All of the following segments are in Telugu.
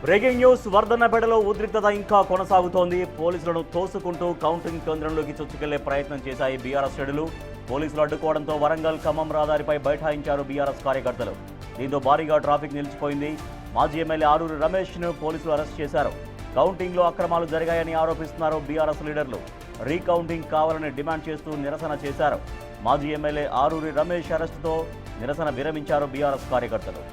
బ్రేకింగ్ న్యూస్ వర్ధన్నపేటలో ఉద్రిక్తత ఇంకా కొనసాగుతోంది. పోలీసులను తోసుకుంటూ కౌంటింగ్ కేంద్రంలోకి చొచ్చుకెళ్లే ప్రయత్నం చేశాయి బీఆర్ఎస్ శ్రేణులు. పోలీసులు అడ్డుకోవడంతో వరంగల్ ఖమ్మం రహదారిపై బైఠాయించారు బీఆర్ఎస్ కార్యకర్తలు. దీంతో భారీగా ట్రాఫిక్ నిలిచిపోయింది. మాజీ ఎమ్మెల్యే ఆరూరి రమేష్ను పోలీసులు అరెస్ట్ చేశారు. కౌంటింగ్లో అక్రమాలు జరిగాయని ఆరోపిస్తున్నారు బీఆర్ఎస్ లీడర్లు. రీకౌంటింగ్ కావాలని డిమాండ్ చేస్తూ నిరసన చేశారు. మాజీ ఎమ్మెల్యే ఆరూరి రమేష్ అరెస్టుతో నిరసన విరమించారు బీఆర్ఎస్ కార్యకర్తలు.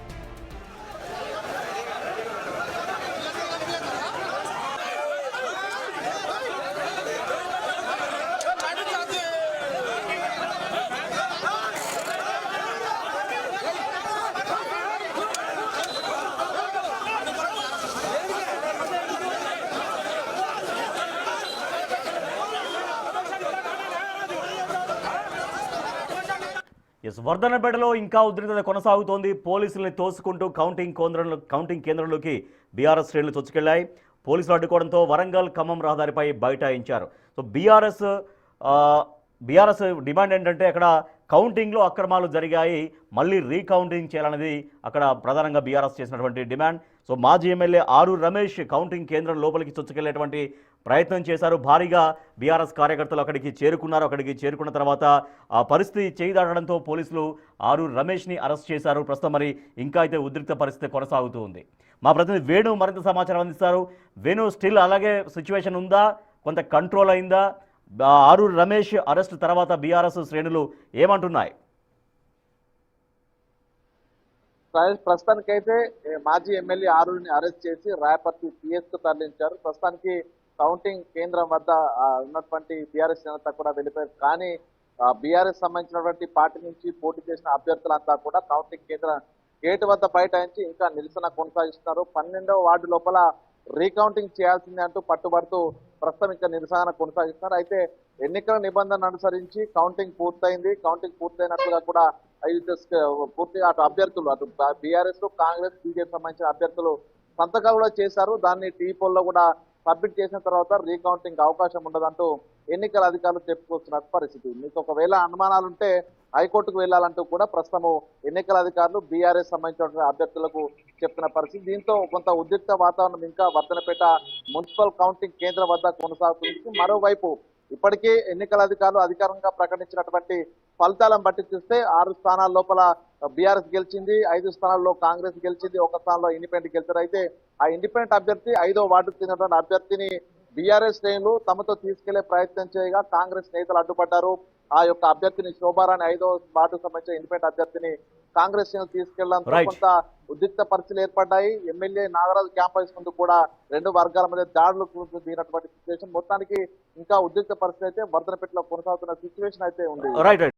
వర్ధన్నపేటలో ఇంకా ఉద్రిక్తత కొనసాగుతోంది. పోలీసుల్ని తోసుకుంటూ కౌంటింగ్ కేంద్రంలోకి బీఆర్ఎస్ శ్రేణులు చొచ్చుకెళ్లాయి. పోలీసులు అడ్డుకోవడంతో వరంగల్ ఖమ్మం రహదారిపై బైఠాయించారు. సో బీఆర్ఎస్ డిమాండ్ ఏంటంటే అక్కడ కౌంటింగ్లో అక్రమాలు జరిగాయి, మళ్ళీ రీకౌంటింగ్ చేయాలనేది అక్కడ ప్రధానంగా బీఆర్ఎస్ చేసినటువంటి డిమాండ్. సో మాజీ ఎమ్మెల్యే ఆరూరి రమేష్ కౌంటింగ్ కేంద్రం లోపలికి చొచ్చుకెళ్లేటువంటి ప్రయత్నం చేశారు. భారీగా బీఆర్ఎస్ కార్యకర్తలు అక్కడికి చేరుకున్నారు. అక్కడికి చేరుకున్న తర్వాత ఆ పరిస్థితి చేయి దాటడంతో పోలీసులు ఆరూరి రమేష్ని అరెస్ట్ చేశారు. ప్రస్తుతం మరి ఇంకా అయితే ఉద్రిక్త పరిస్థితి కొనసాగుతూ ఉంది. మా ప్రతినిధి వేణు మరింత సమాచారం అందిస్తారు. వేణు, స్టిల్ అలాగే సిచ్యువేషన్ ఉందా? కొంత కంట్రోల్ అయిందా? ఆరూరి రమేష్ అరెస్ట్ తర్వాత బీఆర్ఎస్ శ్రేణులు ఏమంటున్నాయి? ప్రస్తుతానికైతే మాజీ ఎమ్మెల్యే ఆరూరిని అరెస్ట్ చేసి రాయపర్తి పిఎస్ కు తరలించారు. ప్రస్తుతానికి కౌంటింగ్ కేంద్రం వద్ద ఉన్నటువంటి బీఆర్ఎస్ నేత కూడా వెళ్ళిపోయారు. కానీ బీఆర్ఎస్ సంబంధించినటువంటి పార్టీ నుంచి పోటీ చేసిన అభ్యర్థులంతా కూడా కౌంటింగ్ కేంద్రం గేటు వద్ద బైఠాయించి ఇంకా నిరసన కొనసాగిస్తున్నారు. 12వ వార్డు లోపల రీకౌంటింగ్ చేయాల్సిందే అంటూ పట్టుబడుతూ ప్రస్తుతం ఇంకా నిరసన కొనసాగిస్తున్నారు. అయితే ఎన్నికల నిబంధనలు అనుసరించి కౌంటింగ్ పూర్తయింది. కౌంటింగ్ పూర్తయినట్లుగా కూడా పూర్తిగా అటు అభ్యర్థులు అటు బీఆర్ఎస్, కాంగ్రెస్, బీజేపీ సంబంధించిన అభ్యర్థులు సంతకాలు కూడా చేశారు. దాన్ని టీపోల్లో కూడా సబ్మిట్ చేసిన తర్వాత రీకౌంటింగ్ అవకాశం ఉండదంటూ ఎన్నికల అధికారులు చెప్పుకొస్తున్న పరిస్థితి. మీకు ఒకవేళ అనుమానాలుంటే హైకోర్టుకు వెళ్లాలంటూ కూడా ప్రస్తుతం ఎన్నికల అధికారులు బీఆర్ఎస్ సంబంధించిన అభ్యర్థులకు చెప్తున్న పరిస్థితి. దీంతో కొంత ఉద్రిక్త వాతావరణం ఇంకా వర్ధన్నపేట మున్సిపల్ కౌంటింగ్ కేంద్రం వద్ద కొనసాగుతుంది. మరోవైపు ఇప్పటికే ఎన్నికల అధికారులు అధికారికంగా ప్రకటించినటువంటి ఫలితాలను బట్టి చూస్తే 6 స్థానాల లోపల బీఆర్ఎస్ గెలిచింది, 5 స్థానాల్లో కాంగ్రెస్ గెలిచింది, 1 స్థానంలో ఇండిపెండెంట్ గెలిచారు. అయితే ఆ ఇండిపెండెంట్ అభ్యర్థి 5వ వార్డుకు చెందినటువంటి అభ్యర్థిని బీఆర్ఎస్ శ్రేణులు తమతో తీసుకెళ్లే ప్రయత్నం చేయగా కాంగ్రెస్ నేతలు అడ్డుపడ్డారు. ఆ యొక్క అభ్యర్థిని శోభారాణి 5వ వార్డుకు సంబంధించిన ఇండిపెండెంట్ అభ్యర్థిని కాంగ్రెస్ శ్రేణులు తీసుకెళ్లడంతో కొంత ఉద్రిక్త పరిస్థితులు ఏర్పడ్డాయి. ఎమ్మెల్యే నాగరాజు క్యాంపస్ ముందు కూడా 2 వర్గాల మధ్య దాడులు దిగినటువంటి సిచ్యువేషన్. మొత్తానికి ఇంకా ఉద్రిక్త పరిస్థితి అయితే వర్ధన్నపేటలో కొనసాగుతున్న సిచ్యువేషన్ అయితే ఉంది.